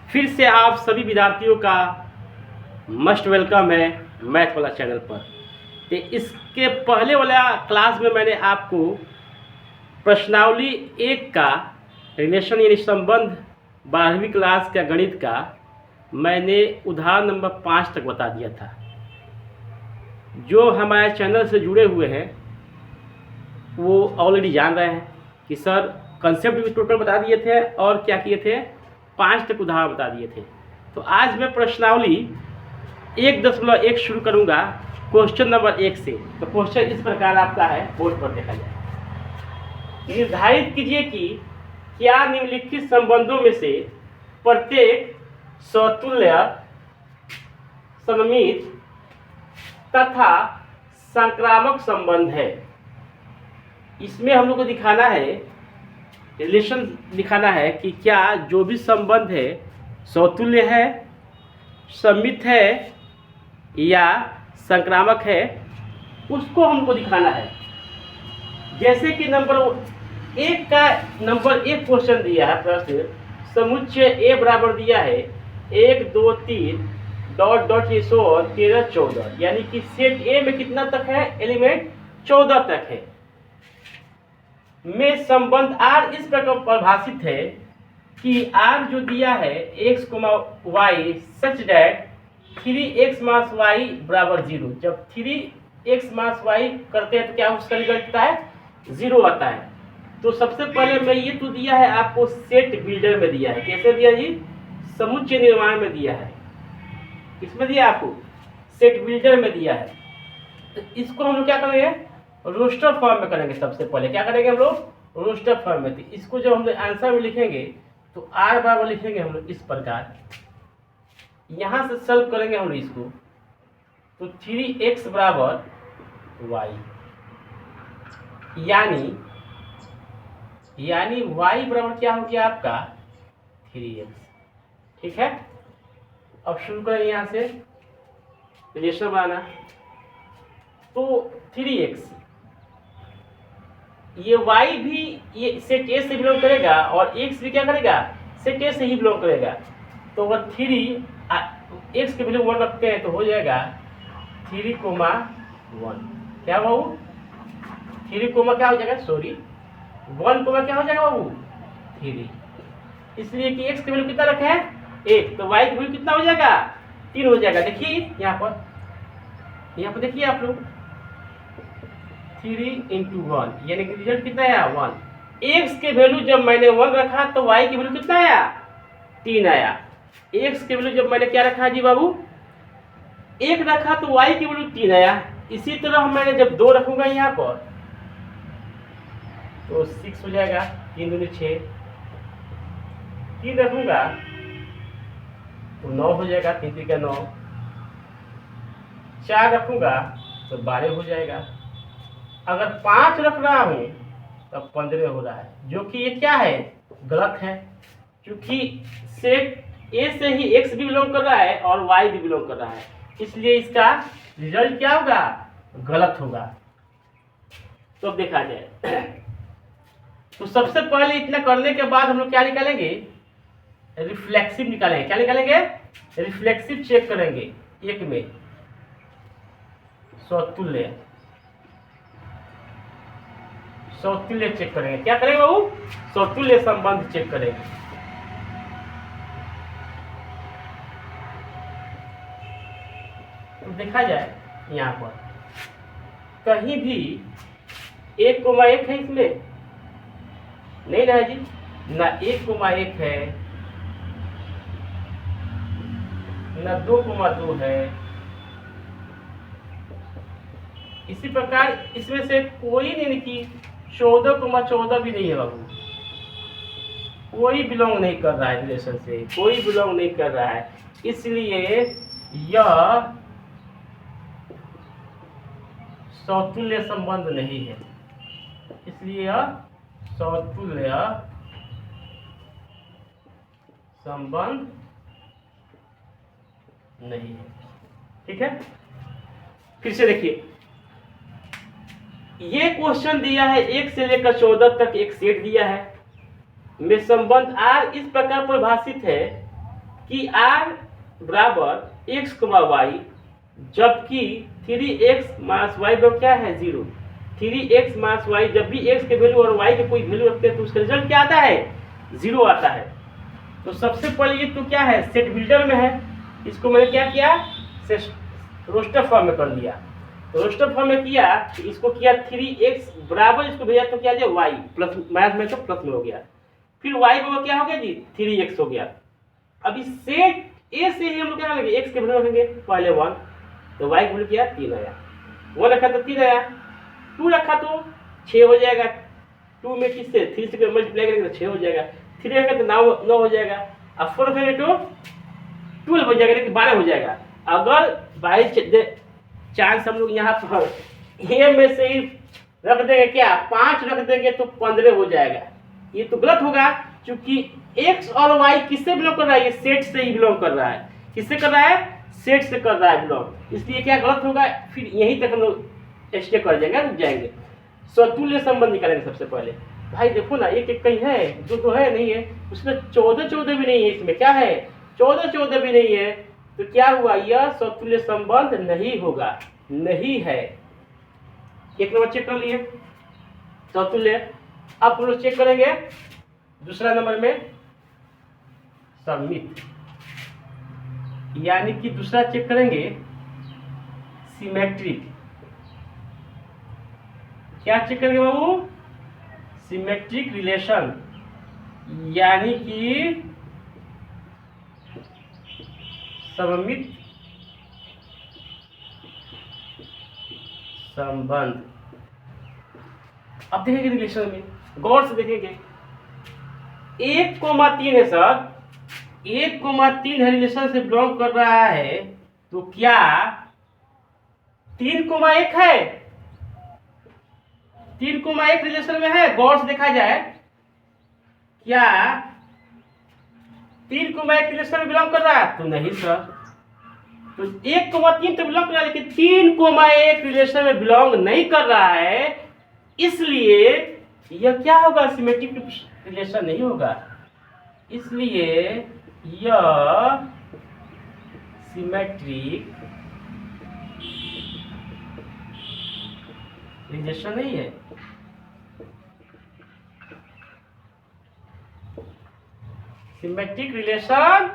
फिर से आप सभी विद्यार्थियों का मस्ट वेलकम है मैथ वाला चैनल पर। तो इसके पहले वाला क्लास में मैंने आपको प्रश्नावली 1 का रिलेशन यानी संबंध 12वीं क्लास का गणित का मैंने उदाहरण नंबर 5 तक बता दिया था। जो हमारे चैनल से जुड़े हुए हैं वो ऑलरेडी जान रहे हैं कि सर कंसेप्ट भी टोटल बता दिए थे और क्या किए थे, 5 तक उदाहरण बता दिए थे। तो आज मैं प्रश्नावली 1.1 शुरू करूंगा क्वेश्चन नंबर 1 से। तो क्वेश्चन इस प्रकार आपका है, बोर्ड पर देखा जाए। निर्धारित कीजिए कि क्या निम्नलिखित संबंधों में से प्रत्येक समतुल्य, सममित तथा संक्रामक संबंध है। इसमें हम लोग को दिखाना है, रिलेशन दिखाना है कि क्या जो भी संबंध है समतुल्य है, सममित है या संक्रामक है, उसको हमको दिखाना है। जैसे कि नंबर 1 का नंबर 1 क्वेश्चन दिया है, प्रश्न समुच्चय ए बराबर दिया है 1 2 3 डॉट डॉट ये 13 14, यानी कि सेट ए में कितना तक है, एलिमेंट 14 तक है। में संबंध आर इस प्रकार परिभाषित है कि आर जो दिया है x, y such that 3x mass y बराबर 0। जब 3x मास y करते हैं तो क्या उसका रिजल्ट आता है, 0 आता है। तो सबसे पहले मैं ये तो दिया है आपको सेट बिल्डर में दिया है। कैसे दिया जी, समुच्चय निर्माण में दिया है। किसमें दिया आपको, सेट बिल्डर में दिया है। तो इसको हम लोग क्या करेंगे, रोस्टर फॉर्म में करेंगे। सबसे पहले क्या करेंगे हम लोग, रोस्टर फॉर्म में। तो इसको जब हम लोग आंसर में लिखेंगे तो आर बराबर लिखेंगे हम लोग इस प्रकार। यहां से सॉल्व करेंगे हम लोग इसको, तो 3x बराबर y, यानी y बराबर क्या हो गया आपका 3x। ठीक है, अब शुरू करेंगे यहाँ से रिलेशन बनाना। तो 3x, ये y भी ये सेट ए से बिलोंग करेगा और x भी क्या करेगा, सेट ए से ही बिलोंग करेगा। तो अगर 3 x के वैल्यू 1 रखते हैं तो हो जाएगा 3, 1। क्या बाबू, 3, क्या हो जाएगा, सॉरी 1, क्या हो जाएगा बाबू 3। इसलिए कि x के वैल्यू कितना रखे हैं 1, तो y की वैल्यू कितना हो जाएगा 3 हो जाएगा। देखिए यहाँ पर देखिए आप लोग 3 × 1 यानी कि रिजल्ट कितना आया 1। x के वैल्यू जब मैंने 1 रखा तो y की वैल्यू कितना आया 3 आया। x के वैल्यू जब मैंने क्या रखा जी बाबू 1 रखा तो y की वैल्यू 3 आया। इसी तरह मैंने जब 2 रखूंगा यहाँ पर तो 6 हो जाएगा, 3 दूनी 6। 3 रखूंगा तो 9 हो जाएगा, 3 3 9। 4 रखूंगा तो 12 हो जाएगा। अगर 5 रख रहा हूं तब 15 हो रहा है, जो कि ये क्या है, गलत है। क्योंकि सेट ए से ही x भी बिलोंग कर रहा है और y भी बिलोंग कर रहा है, इसलिए इसका रिजल्ट क्या होगा, गलत होगा। तो अब देखा जाए, तो सबसे पहले इतना करने के बाद हम लोग क्या निकालेंगे, रिफ्लेक्सिव निकालेंगे। क्या निकालेंगे, रिफ्लेक्सिव चेक करेंगे। एक में समतुल्य चेक करेंगे। क्या करेंगे बाबू, समतुल्य संबंध चेक करेंगे। तो देखा जाए यहाँ पर कहीं भी 1,1 है, इसमें नहीं ना जी, ना 1,1 है ना 2,2 है। इसी प्रकार इसमें से कोई नहीं कि 14,14 भी नहीं है बाबू, कोई बिलोंग नहीं कर रहा है रिलेशन से, कोई बिलोंग नहीं कर रहा है। इसलिए यह समतुल्य संबंध नहीं है, इसलिए यह समतुल्य संबंध नहीं है। ठीक है, फिर से देखिए, ये क्वेश्चन दिया है 1 से लेकर 14 तक एक सेट दिया है। में संबंध आर इस प्रकार परिभाषित है कि r बराबर x कमा वाई, जबकि 3x माइनस वाई बराबर क्या है 0। 3x माइनस वाई, जब भी x के वैल्यू और y के कोई वैल्यू रखते हैं तो उसका रिजल्ट क्या आता है 0 आता है। तो सबसे पहले ये तो क्या है सेट बिल्डर में है, इसको मैंने क्या किया रोस्टर फॉर्म में कर दिया। तो रोस्टर फॉर्म में किया, इसको किया 3x बराबर, इसको भेजा तो क्या दिया y प्लस माइनस में तो प्लस में हो गया, फिर y बराबर क्या हो गया जी 3x हो गया। अब इस सेट ए से ही हम लोग क्या करेंगे x के वैल्यू रखेंगे पहले 1, तो y की वैल्यू क्या 3 आया, 1 रखा तो 3 आया, 2 रखा तो 6 हो जाएगा, 2 में किससे 3 से मल्टीप्लाई करेंगे तो 6 हो जाएगा, 3 रखेंगे तो 9 हो जाएगा, अब 4 रखेंगे तो 12 हो जाएगा, लेकिन 12 हो जाएगा। अगर बाई चांस हम लोग यहाँ पर ए में से ही रख देंगे क्या 5 रख देंगे तो 15 हो जाएगा, ये तो गलत होगा, क्योंकि x और y किससे बिलोंग कर रहा है, ये सेट से ही बिलोंग कर रहा है। किससे कर रहा है, सेट से कर रहा है बिलोंग, इसलिए क्या गलत होगा, फिर यहीं तक हम लोग स्टे कर जाएंगे, रुक जाएंगे। स्वतुल्य संबंध निकालेंगे सबसे पहले। भाई देखो ना, एक एक कहीं है, दो तो है नहीं है, उसमें 14 भी नहीं है, इसमें क्या है 14 भी नहीं है, तो क्या हुआ, यह स्वतुल्य संबंध नहीं होगा, नहीं है। एक नंबर चेक कर लिए स्वतुल्य। अब हम लोग चेक करेंगे दूसरा नंबर में सममित, यानी कि दूसरा चेक करेंगे सिमेट्रिक। क्या चेक करेंगे बाबू, सिमेट्रिक रिलेशन, यानी कि सममित संबंध। अब देखेंगे रिलेशन में, गौर से देखेंगे 1,3 है सर, 1,3 है रिलेशन से बिलोंग कर रहा है, तो क्या 3,1 है, 3,1 रिलेशन में है, गौर से देखा जाए क्या 3,1 रिलेशन में बिलोंग कर रहा है, तो नहीं सर, तो 1,3 तो बिलोंग कर रहा है, लेकिन 3,1 रिलेशन में बिलोंग नहीं कर रहा है, इसलिए यह क्या होगा सिमेट्रिक रिलेशन नहीं होगा, इसलिए यह सिमेट्रिक रिलेशन नहीं है। सिमेट्रिक रिलेशन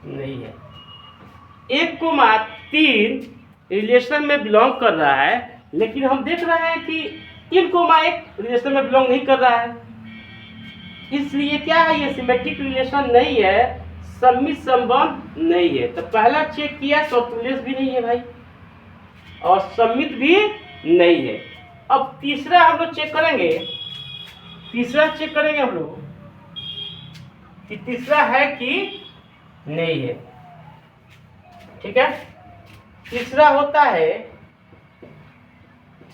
नहीं है। 1,3 रिलेशन में बिलोंग कर रहा है, लेकिन हम देख रहे हैं कि 3,1 रिलेशन में बिलोंग नहीं कर रहा है, इसलिए क्या है ये सिमेट्रिक रिलेशन नहीं है, सममित संबंध नहीं है। तो पहला चेक किया स्वतुल्य भी नहीं है भाई, और सममित भी नहीं है। अब तीसरा हम लोग चेक करेंगे, तीसरा चेक करेंगे हम लोग कि तीसरा है कि नहीं है, ठीक है। तीसरा होता है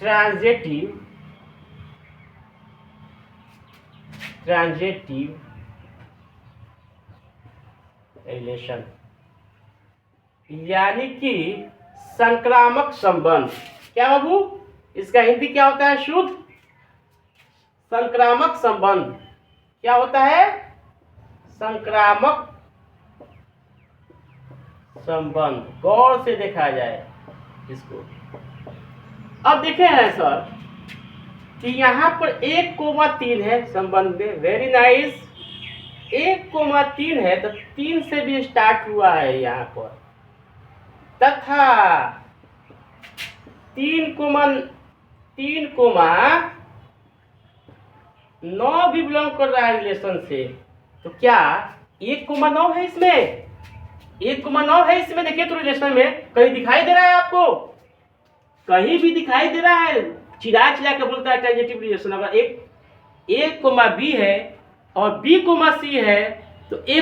ट्रांजिटिव रिलेशन, यानी कि संक्रामक संबंध। क्या बाबू, इसका हिंदी क्या होता है शुद्ध, संक्रामक संबंध। क्या होता है, संक्रामक संबंध। गौर से देखा जाए इसको। अब देखे हैं सर कि यहाँ पर 1,3 है संबंध में, वेरी नाइस, 1,3 है तो 3 से भी स्टार्ट हुआ है यहाँ पर, तथा 3,9 भी बिलोंग कर रहा है रिलेशन से, तो क्या 1,9 है इसमें, 1,9 है इसमें, देखिए तो रिलेशन में कहीं दिखाई दे रहा है आपको, कहीं भी दिखाई दे रहा है, चिरा चिरा के बोलता है ट्रांजिटिव रिलेशन। अगर A, B है और B, C है तो A,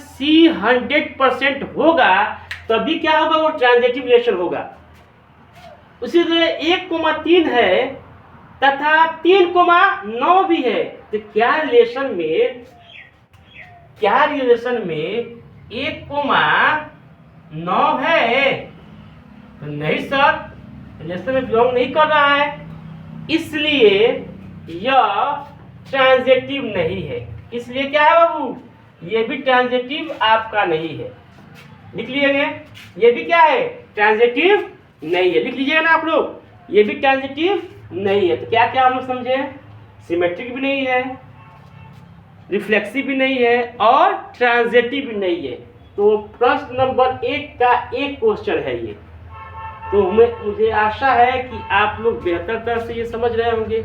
C 100% होगा, तभी क्या होगा, वो ट्रांजिटिव रिलेशन होगा। उसी तरह 1,3 है तथा 3,9 भी है, तो क्या रिलेशन में 1,9 है, तो नहीं सर, रिलेशन में बिलोंग नहीं कर रहा है, इसलिए यह ट्रांजिटिव नहीं है। इसलिए क्या है बाबू, ये भी ट्रांजिटिव आपका नहीं है। लिख लीजिएगा, ये भी क्या है, ट्रांजिटिव नहीं है। लिख लीजिएगा ना आप लोग, ये भी ट्रांजिटिव नहीं है। तो क्या क्या हम लोग समझे, सिमेट्रिक भी नहीं है, रिफ्लेक्सिव भी नहीं है और ट्रांजिटिव भी नहीं है। तो प्रश्न नंबर 1 का एक क्वेश्चन है ये। तो मुझे आशा है कि आप लोग बेहतर तरह से ये समझ रहे होंगे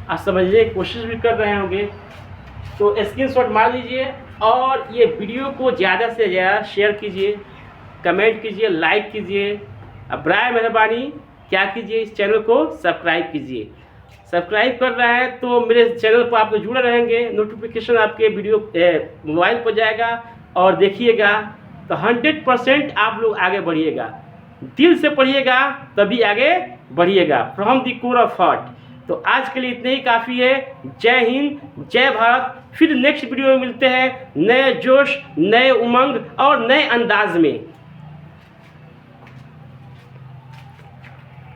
और समझने की कोशिश भी कर रहे होंगे। तो स्क्रीनशॉट मार लीजिए और ये वीडियो को ज़्यादा से ज़्यादा शेयर कीजिए, कमेंट कीजिए, लाइक कीजिए। अब बराए मेहरबानी क्या कीजिए, इस चैनल को सब्सक्राइब कीजिए। सब्सक्राइब कर रहे हैं तो मेरे चैनल पर आप लोग जुड़े रहेंगे, नोटिफिकेशन आपके वीडियो मोबाइल पर जाएगा और देखिएगा। तो 100% आप लोग आगे बढ़िएगा, दिल से पढ़िएगा तभी आगे बढ़िएगा, from the core of heart. तो आज के लिए इतने ही काफ़ी है। जय हिंद, जय भारत। फिर नेक्स्ट वीडियो में मिलते हैं नए जोश, नए उमंग और नए अंदाज में।